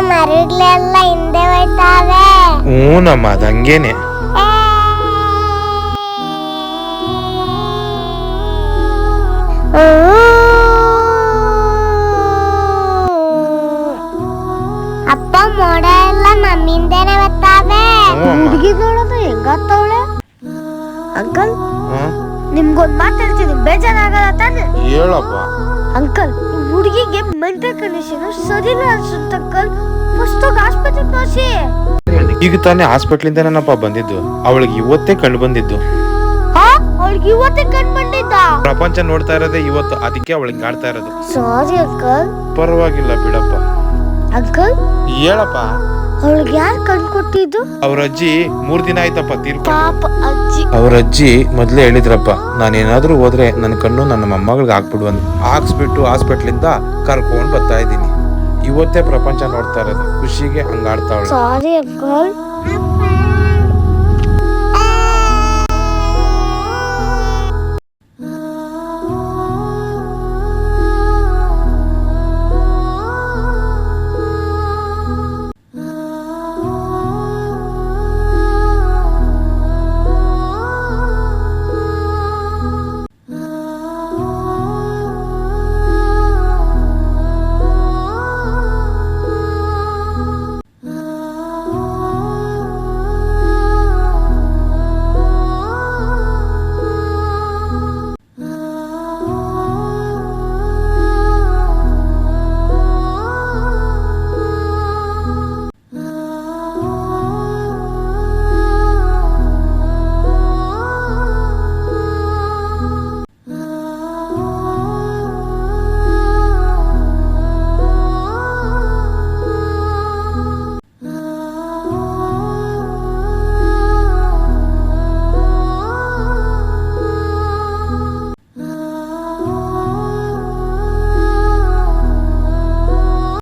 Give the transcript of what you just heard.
ಮರಿಗಳೆಲ್ಲ ಹಿಂದೆ ಹೋಯ್ತಾವೆ. ಹ್ಞೂನಮ್ಮ ಅದು ಹಂಗೇನೆ. ಅಪ್ಪ ಮೋಡ ಎಲ್ಲ ನಮ್ಮಿಂದೇನೆ ಬರ್ತಾವೆ. ಹುಡುಗಿ ನೋಡೋದು ಹೆಂಗತ್ತವಳೆ. ಅಂಕಲ್ ನಿಮ್ಗೊಂದ್ ಮಾತು ಹೇಳ್ತೀನಿ, ಬೇಜಾರಾಗಲ್ಲ ತಾನೆ? ಹೇಳಪ್ಪ. ಅಂಕಲ್ ಹುಡುಗಿಗೆ ಮೆಂಟಲ್ ಕಂಡೀಷನ್ ಸರಿಯಿಲ್ಲ ಅನ್ಸುತ್ತೆ ಅಂಕಲ್. ಫಸ್ಟ್ ಆಸ್ಪತ್ರೆಗೆ ತೋರಿಸಿ. ಈಗ ತಾನೇ ಹಾಸ್ಪಿಟ್ಲಿಂದ ನನ್ನಪ್ಪ ಬಂದಿದ್ದು. ಅವಳಿಗೆ ಇವತ್ತೇ ಕಂಡು ಬಂದಿದ್ದು. ಅವಳಿಗೆ ಇವತ್ತೇ ಕಂಡು ಬಂದಿದ್ದ? ಪ್ರಪಂಚ ನೋಡ್ತಾ ಇರೋದೇ ಇವತ್ತು, ಅದಕ್ಕೆ ಅವಳಿಗೆ ಕಾಡ್ತಾ ಇರೋದು. Sorry uncle. ಪರವಾಗಿಲ್ಲ ಬಿಡಪ್ಪ. ಅಂಕಲ್ ಹೇಳಪ್ಪ. ಅವಳಿಗೆ ಯಾರು ಕಣ್ ಕೊಟ್ಟಿದ್ದು? ಅವ್ರ ಅಜ್ಜಿ 3 ದಿನ ಆಯ್ತಪ್ಪ ತೀರ್ಕೊಂಡು. ಪಾಪ ಅಜ್ಜಿ. ಅವ್ರ ಅಜ್ಜಿ ಮೊದ್ಲೇ ಹೇಳಿದ್ರಪ್ಪ, ನಾನೇನಾದ್ರೂ ಹೋದ್ರೆ ನನ್ನ ಕಣ್ಣು ನನ್ನ ಮೊಮ್ಮಗಳಿಗೆ ಹಾಕ್ಬಿಡು ಅಂತ. ಹಾಕ್ಸ್ಬಿಟ್ಟು ಹಾಸ್ಪಿಟ್ಲಿಂದ ಕರ್ಕೊಂಡ್ ಬರ್ತಾ ಇದ್ದೀನಿ. ಇವತ್ತೇ ಪ್ರಪಂಚ ನೋಡ್ತಾ ಇರೋದು. ಖುಷಿಗೆ ಹಂಗಾಡ್ತಾವಳು. Sorry uncle.